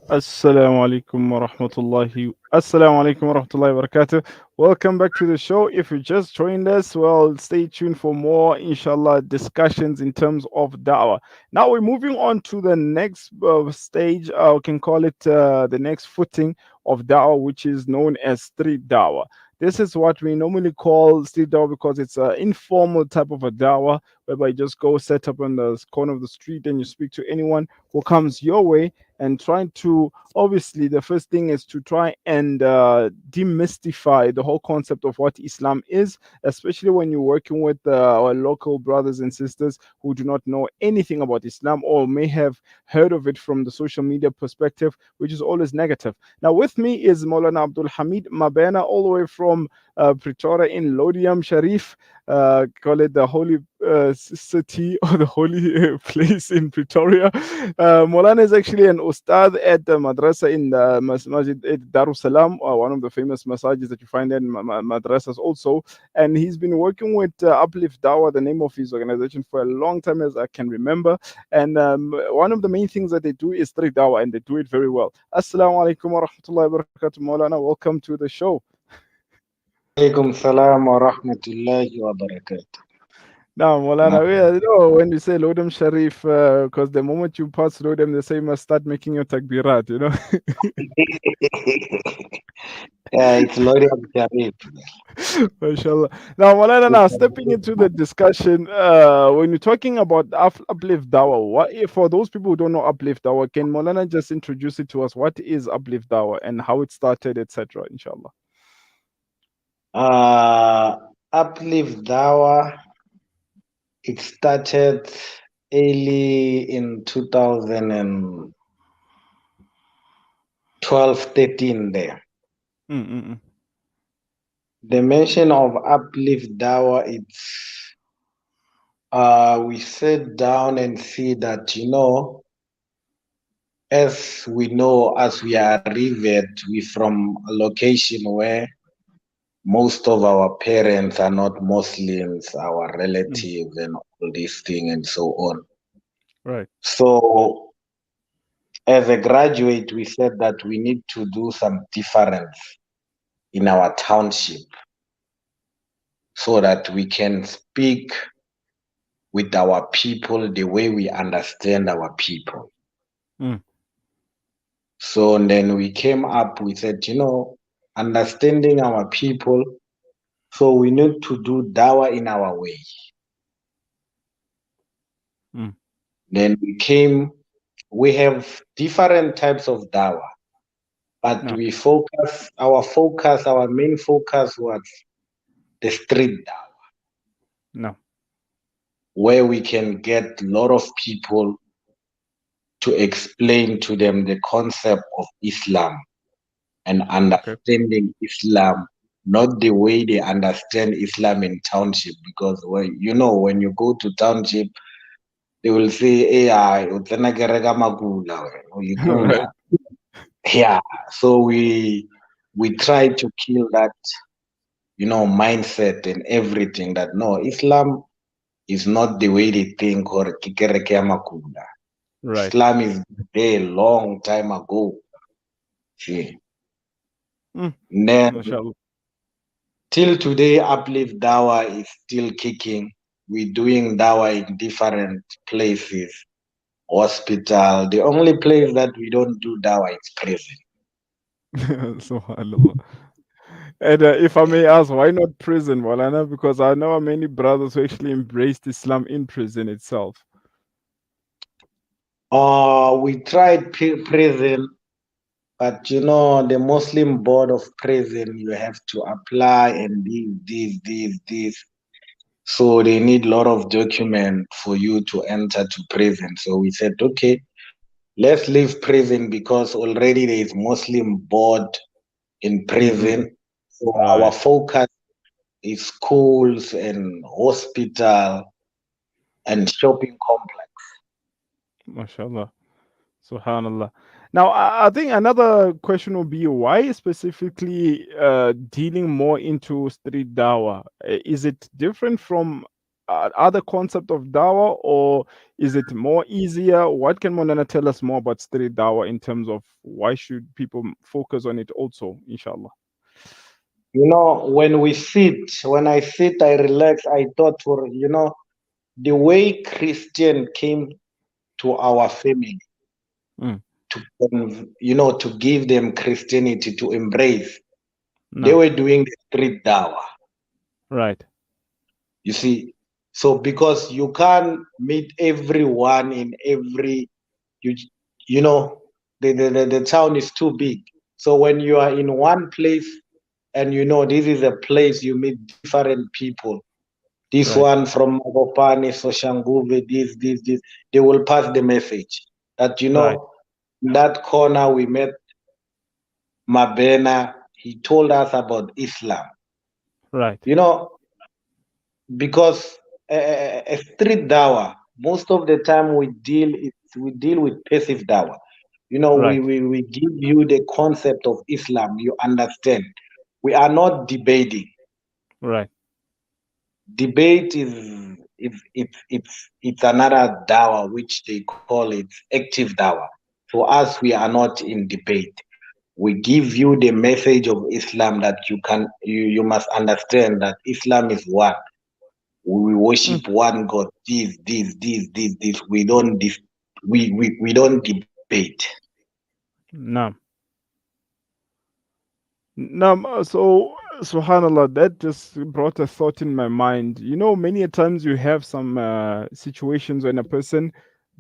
Assalamu alaikum wa rahmatullahi wa barakatuh. Welcome back to the show. If you just joined us, well, stay tuned for more, inshallah, discussions in terms of da'wah. Now we're moving on to the next stage, we can call it the next footing of da'wah, which is known as street da'wah. This is what we normally call street da'wah because it's an informal type of a da'wah whereby you just go set up on the corner of the street and you speak to anyone who comes your way and trying to, obviously the first thing is to try and demystify the whole concept of what Islam is, especially when you're working with our local brothers and sisters who do not know anything about Islam or may have heard of it from the social media perspective, which is always negative. Now with me is Moulana Abdulhameed Mabena, all the way from Pretoria in Lodiam Sharif, call it the holy city or the holy place in Pretoria. Molana is actually an ustad at the madrasa in the Masjid Darussalam, one of the famous masajid that you find in madrasas also. And he's been working with Uplift Dawah, the name of his organization, for a long time as I can remember. And one of the main things that they do is street dawah, and they do it very well. Assalamu alaikum wa rahmatullahi wa barakatuh, Molana. Welcome to the show. Alaikum salam wa rahmatullahi wa barakatuh. Now, Molana, you know, when you say Lodem Sharif, because the moment you pass Lodem, they say you must start making your takbirat, you know. Yeah, it's Lord of Sharif. Mashallah. Now, Molana, now stepping into the discussion, when you're talking about Uplift Dawah, for those people who don't know Uplift Dawah, can Molana just introduce it to us? What is Uplift Dawah and how it started, etc., inshallah? Uh, Uplift Dawa, it started early in 2012, 13 there. Mm-mm. The mention of Uplift Dawa, it's we sit down and see that, as we know, as we are revered, we from a location where most of our parents are not Muslims, our Mm. relatives, and all these things, and so on. Right. So, as a graduate, we said that we need to do some difference in our township so that we can speak with our people the way we understand our people. Mm. So, and then we came up, we said, understanding our people, so we need to do dawa in our way. Mm. Then we have different types of dawa, but No. our main focus was the street dawa, No. where we can get a lot of people to explain to them the concept of Islam and Okay. understanding Islam, not the way they understand Islam in township. Because when you go to township, they will say, "Hey, o tsena kereke Makula, o Right. ikula." Yeah, so we try to kill that, mindset and everything that no, Islam is not the way they think or ke kereke ya Makula. Right. Islam is there a long time ago. See. Mm. Then Mashallah. till today, Uplift Dawa is still kicking. We're doing Dawa in different places, hospital. The only place that we don't do Dawa is prison. Subhanallah. And if I may ask, why not prison, Walana? Because I know many brothers who actually embraced Islam in prison itself. We tried prison, but the Muslim board of prison, you have to apply and this. So they need a lot of document for you to enter to prison. So we said, okay, let's leave prison because already there is Muslim board in Mm-mm. prison. So our Right. focus is schools and hospital and shopping complex. MashaAllah. Subhanallah. Now, I think another question would be why specifically dealing more into street dawah? Is it different from other concept of dawah, or is it more easier? What can Monana tell us more about street dawah in terms of why should people focus on it also, inshallah? When I sit, I relax. I thought the way Christian came to our family Mm. to give them Christianity to embrace. They No. were doing the street dawah. Right. You see, so because you can't meet everyone in every you you know the town is too big. So when you are in one place and this is a place you meet different people. This Right. one from Magopane, Soshanguve, this, they will pass the message that Right. in that corner we met Mabena. He told us about Islam. Right. You know, because a street dawah, most of the time we deal with passive dawah. Right. We give you the concept of Islam, you understand. We are not debating. Right. Debate it's another dawah which they call it active dawah. For us, we are not in debate. We give you the message of Islam that you must understand that Islam is one. We Mm. worship one God. This. We don't debate. No. No, so subhanallah, that just brought a thought in my mind. Many a times you have some situations when a person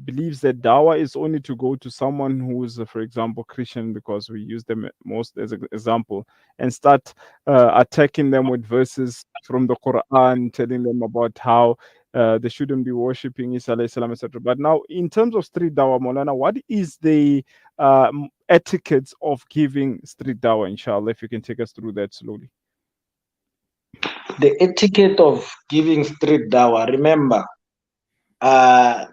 believes that dawah is only to go to someone who is, for example, Christian, because we use them most as an example, and start attacking them with verses from the Quran, telling them about how they shouldn't be worshipping Isa alayhi salam, etc. But now, in terms of street dawah, Molana, what is the etiquettes of giving street dawah, inshallah, if you can take us through that slowly. The etiquette of giving street dawah. Remember, uh,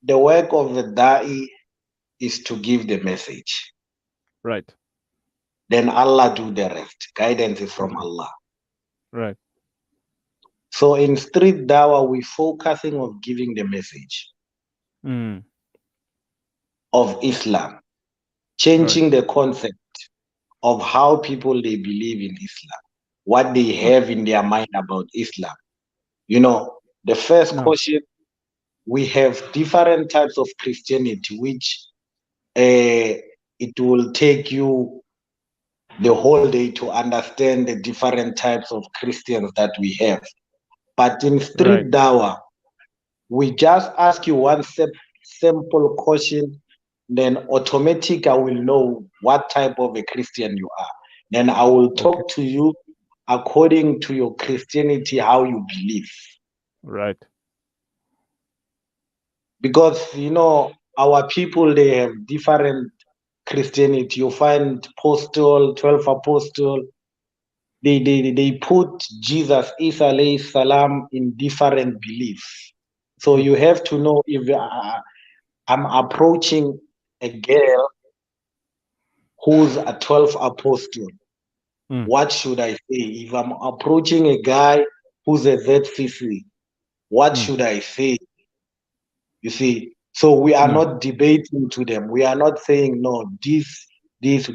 the work of the da'i is to give the message. Right. Then Allah do the rest. Guidance is from Okay. Allah. Right. So in street dawah, we focusing on giving the message Mm. of Islam, Right. changing the concept of how people they believe in Islam, what they Mm. have in their mind about Islam. The first No. question, we have different types of Christianity, which it will take you the whole day to understand the different types of Christians that we have. But in Right. street dawah, we just ask you one simple question, then automatic I will know what type of a Christian you are. Then I will Okay. talk to you according to your Christianity, how you believe. Right. Because our people they have different Christianity. You find apostle, 12 apostle, they put Jesus, Isa alayhi salam in different beliefs. So True. you have to know if I'm approaching a girl who's a 12 apostle, Mm. what should I say? If I'm approaching a guy who's a ZCC, what Mm. should I say? You see, so we are No. not debating to them. We are not saying no, this,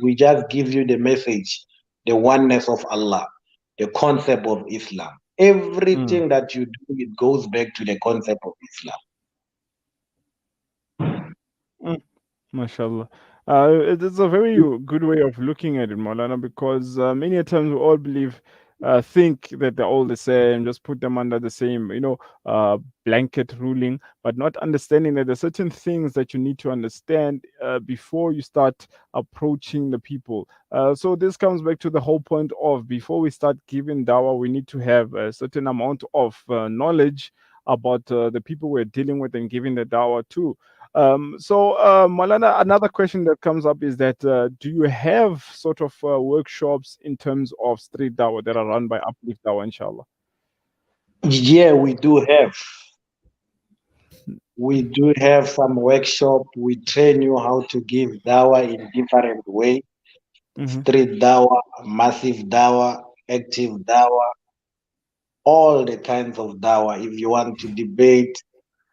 we just give you the message, the oneness of Allah, the concept of Islam. Mm. Everything that you do, it goes back to the concept of Islam. Mm. MashaAllah. It is a very good way of looking at it, Maulana, because many a times we all think that they're all the same, just put them under the same, blanket ruling, but not understanding that there's certain things that you need to understand before you start approaching the people. So this comes back to the whole point of before we start giving dawah, we need to have a certain amount of knowledge about the people we're dealing with and giving the dawah to. Malana, another question that comes up is that do you have sort of workshops in terms of street dawah that are run by Uplift Dawah, inshallah? Yeah, we do have some workshop. We train you how to give dawah in different way. Mm-hmm. Street dawah, massive dawah, active dawah. all the kinds of dawah. If you want to debate,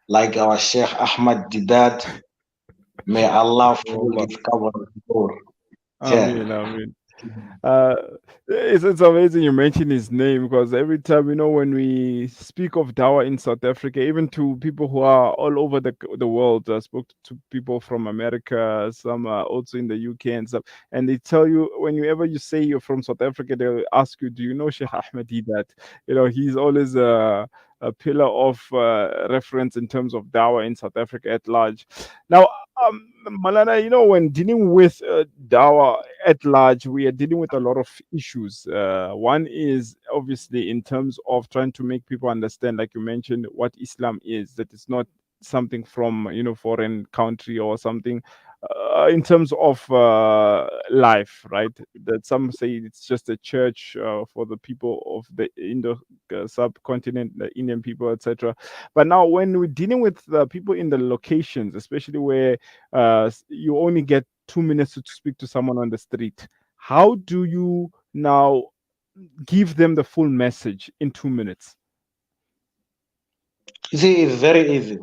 like our Sheikh Ahmad did that, may Allah fill Allah. his cover door. Yeah. Ameen, ameen. Uh, it's amazing you mention his name because every time, when we speak of Dawa in South Africa, even to people who are all over the world, I spoke to people from America, some are also in the UK and stuff, and they tell you whenever you say you're from South Africa, they'll ask you, "Do you know Sheikh Ahmadi?" That he's always a pillar of reference in terms of Dawa in South Africa at large. Now, Malana, when dealing with Dawa at large, we are dealing with a lot of issues. One is obviously in terms of trying to make people understand, like you mentioned, what Islam is, that it's not something from, foreign country or something. In terms of life, right? That some say it's just a church for the people of the Indo subcontinent, the Indian people, etc. But now, when we're dealing with people in the locations, especially where you only get 2 minutes to speak to someone on the street, how do you now give them the full message in 2 minutes? You see, it's very easy.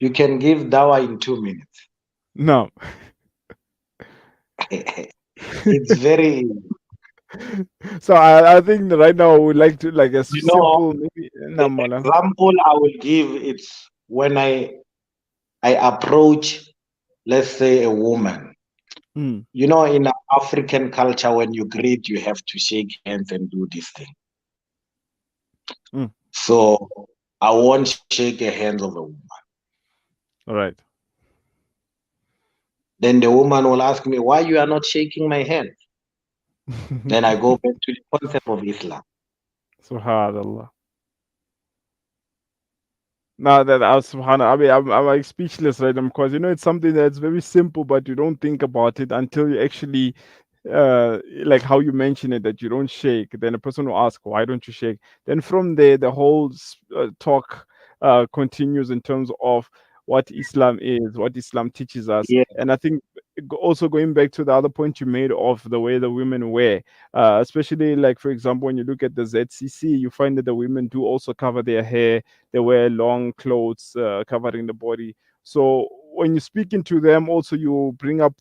You can give dawah in 2 minutes. No. It's very easy. So I think that right now I would like to like a You know, simple maybe the Namola. example I will give it's when I approach, let's say, a woman. Mm, In African culture, when you greet, you have to shake hands and do this thing. mm, So I won't shake the hands of a woman. all right. Then the woman will ask me, why you are not shaking my hand? Then I go back to the concept of Islam. Subhanallah. Now that I was Subhanallah, I mean, I'm like speechless right now because it's something that's very simple, but you don't think about it until you actually like how you mention it, that you don't shake. Then a person will ask, why don't you shake? Then from there the whole talk continues in terms of what Islam is, what Islam teaches us. Yeah, And I think also going back to the other point you made of the way the women wear, especially like for example when you look at the ZCC, you find that the women do also cover their hair. They wear long clothes covering the body. So when you're speaking to them, also you bring up,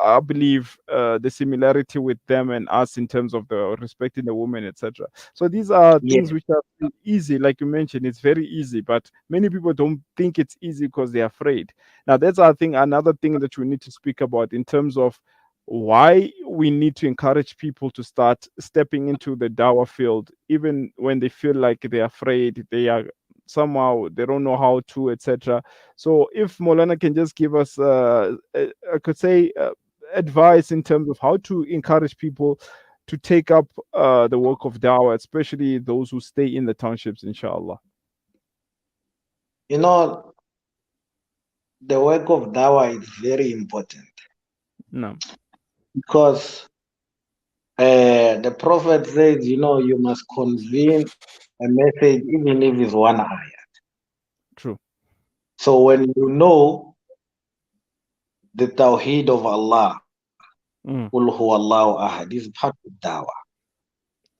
I believe, the similarity with them and us in terms of the respecting the woman, etc. So these are yeah. things which are easy, like you mentioned. It's very easy, but many people don't think it's easy because they're afraid. Now, that's I think another thing that we need to speak about in terms of why we need to encourage people to start stepping into the dawah field, even when they feel like they're afraid, they are somehow they don't know how to, etc. So if Molana can just give us I could say advice in terms of how to encourage people to take up the work of dawah, especially those who stay in the townships, inshallah. You know, the work of dawah is very important No. because the Prophet says, you must convey a message even if it's one ayah. True. So when you know the Tawheed of Allah, Mm, Qul Huwallahu Ahad, is part of dawah.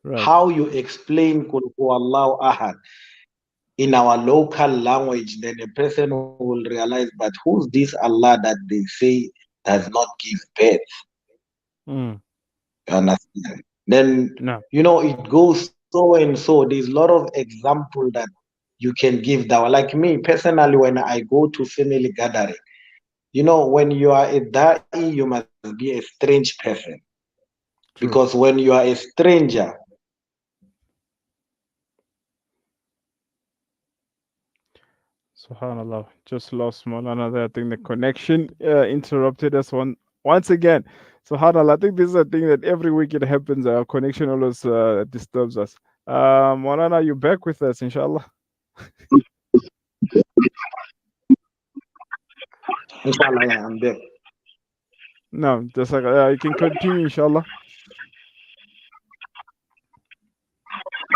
right. How you explain Qul Huwallahu Ahad in our local language, then a person will realize, but who's this Allah that they say does not give birth? Mm, You understand? Then, no. it goes so and so. There's a lot of example that you can give dawah. Like me personally, when I go to family gathering, when you are a da'i, you must be a strange person. Because True. when you are a stranger, Subhanallah. Just lost one another. I think the connection interrupted us once again. Subhanallah. I think this is a thing that every week it happens. Our connection always disturbs us. Molana, you back with us, inshallah? inshallah, yeah, I'm there. No, just like you can continue, inshallah.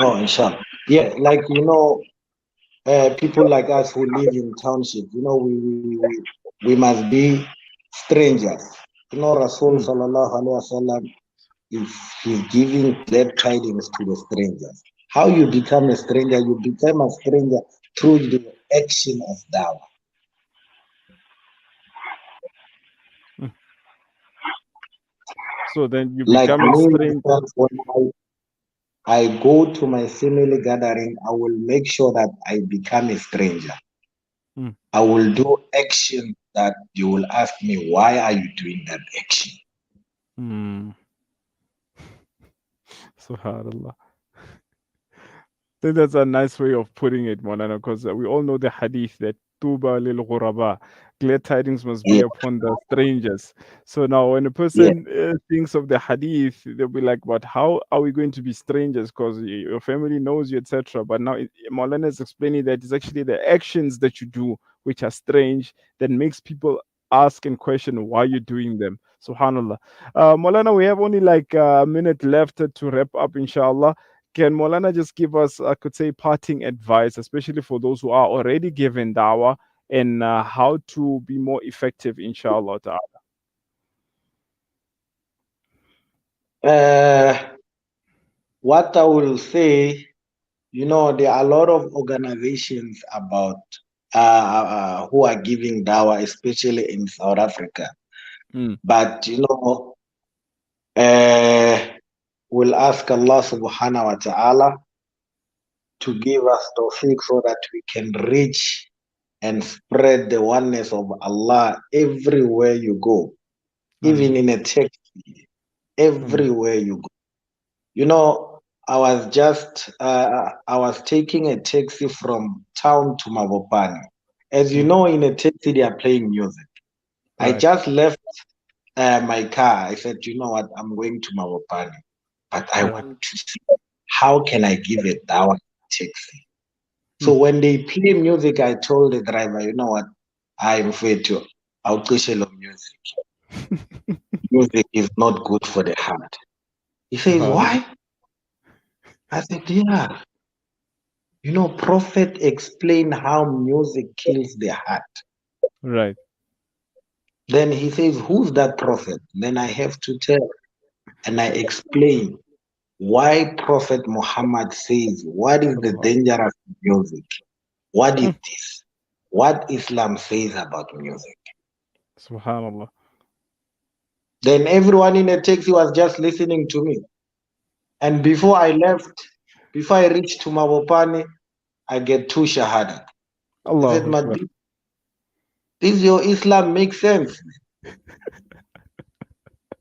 Oh, inshallah. Yeah, like, people like us who live in township, we must be strangers. Rasul Mm, sallallahu alaihi wasallam is he's giving glad tidings to the strangers. How you become a stranger? You become a stranger through the action of dawah. Mm. So then you Like become a me stranger. myself, when I go to my family gathering, I will make sure that I become a stranger. Mm. I will do action that you will ask me, why are you doing that action? Mm. Subhanallah. Think that's a nice way of putting it, Monana, because we all know the hadith that Tuba lil ghuraba, glad tidings must be Yeah, upon the strangers. So now, when a yeah. person thinks of the hadith, they'll be like, "But how are we going to be strangers? Because your family knows you, etc." But now, Maulana is explaining that it's actually the actions that you do which are strange that makes people ask and question why you're doing them. Subhanallah. Maulana, we have only like a minute left to wrap up, inshallah. Can Molana just give us, I could say, parting advice, especially for those who are already given dawah, and how to be more effective, inshallah ta'ala? Uh, what I will say, there are a lot of organizations about who are giving dawah, especially in South Africa. Mm, But uh, we'll ask Allah subhanahu wa ta'ala to give us tawfiq so that we can reach and spread the oneness of Allah everywhere you go, even ameen, in a taxi, ameen, everywhere you go. You know, I was taking a taxi from town to Mabopane. As you mm, know, in a taxi they are playing music. I right, just left my car. I said, you know what, I'm going to Mabopane, but I right, want to see how can I give a dawah taxi. mm, So when they play music, I told the driver, you know what, I'm afraid to outshell music. Music is not good for the heart. He says, subhanallah, why? I said, yeah. Prophet explained how music kills the heart. right, Then he says, who's that prophet? Then I have to tell and I explain why Prophet Muhammad says, what is the sallallahu danger of music? What is mm, this? What Islam says about music. subhanallah. Then everyone in the taxi was just listening to me. And before I left, before I reached to Mabopane, I get two shahada. I said, Allahu Akbar. this your Islam makes sense.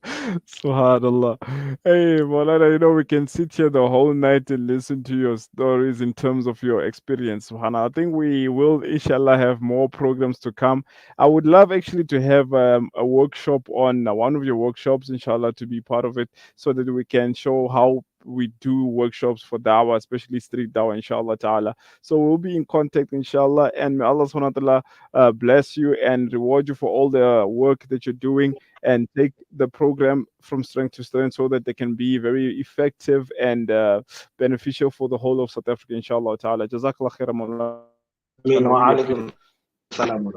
Subhanallah. Hey, Maulana, we can sit here the whole night and listen to your stories in terms of your experience. Subhanallah. I think we will, inshallah, have more programs to come. I would love actually to have a workshop on one of your workshops, inshallah, to be part of it so that we can show how we do workshops for dawah, especially street dawah, inshallah ta'ala. So we'll be in contact, inshallah, and may Allah subhanahu wa ta'ala bless you and reward you for all the work that you're doing and take the program from strength to strength so that they can be very effective and beneficial for the whole of South Africa, inshallah ta'ala. Jazakallah khairan, Maulana. We really appreciate it. Salam.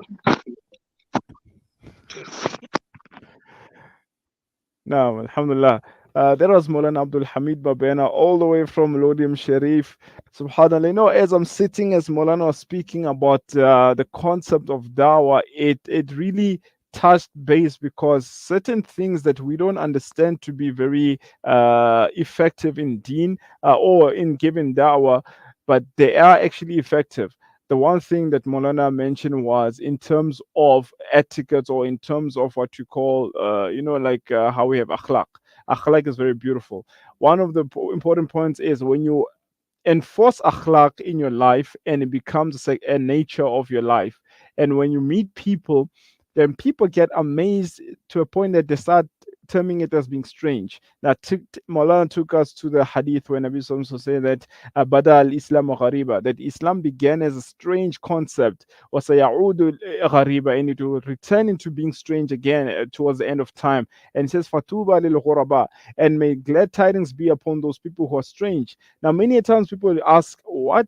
Naam, Alhamdulillah. That was Moulana Abdulhameed Mabena, all the way from Lodium Sharif. Subhanallah. As I'm sitting, as Moulana was speaking about the concept of dawah, it really touched base because certain things that we don't understand to be very effective in deen or in giving dawah, but they are actually effective. The one thing that Molana mentioned was in terms of etiquette or in terms of what you call, like how we have akhlaq. Akhlaq is very beautiful. One of the important points is when you enforce akhlaq in your life and it becomes like a nature of your life. And when you meet people, then people get amazed to a point that they start terming it as being strange. Now, Maulana took us to the hadith when Nabi Sallallahu said that Bada al Islam ghariba, that Islam began as a strange concept, or sayaudu ghariba, and it will return into being strange again towards the end of time. And it says, Fatuba lil ghuraba, and may glad tidings be upon those people who are strange. Now, many times people ask, what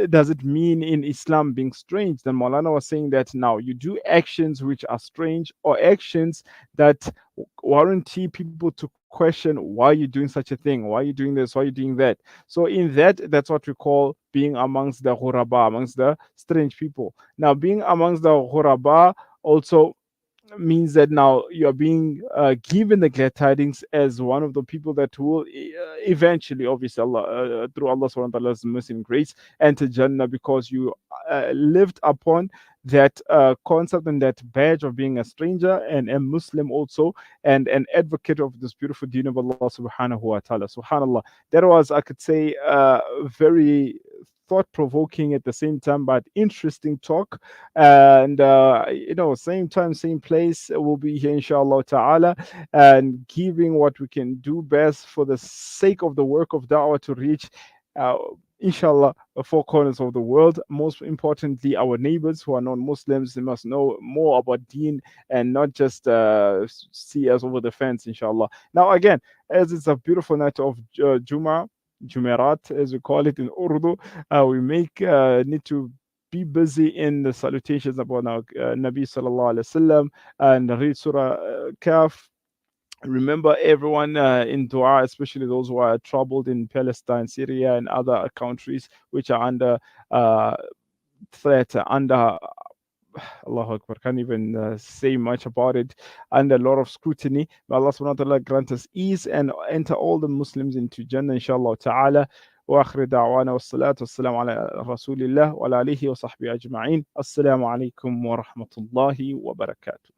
does it mean in Islam being strange? Then Maulana was saying that now you do actions which are strange or actions that warranty people to question question why you're doing such a thing, why are you doing this, why are you doing that. So in that, that's what we call being amongst the ghuraba, amongst the strange people. Now, being amongst the ghuraba also means that now you are being given the glad tidings as one of the people that will eventually, obviously, Allah, through Allah subhanahu wa ta'ala's mercy and grace, enter Jannah because you lived upon that concept and that badge of being a stranger and a Muslim also, and an advocate of this beautiful deen of Allah subhanahu wa ta'ala. Subhanallah. That was, I could say, very thought provoking at the same time, but interesting talk. And same time, same place, we'll be here inshallah ta'ala, and giving what we can do best for the sake of the work of da'wah to reach uh, inshallah the four corners of the world. Most importantly, our neighbors who are non-Muslims, they must know more about deen and not just see us over the fence, inshallah. Now again, as it's a beautiful night of Jumerat, as we call it in Urdu, we make need to be busy in the salutations about our Nabi sallallahu alaihi wasallam and read Surah Kaf. Remember everyone in dua, especially those who are troubled in Palestine, Syria, and other countries which are under uh, threat, under Allah Akbar, can't even say much about it, under a lot of scrutiny. May Allah subhanahu wa ta'ala grant us ease and enter all the Muslims into Jannah, inshallah ta'ala. واخر دعوانا والصلاه والسلام على رسول الله وعلى اله وصحبه اجمعين. السلام عليكم ورحمه الله وبركاته.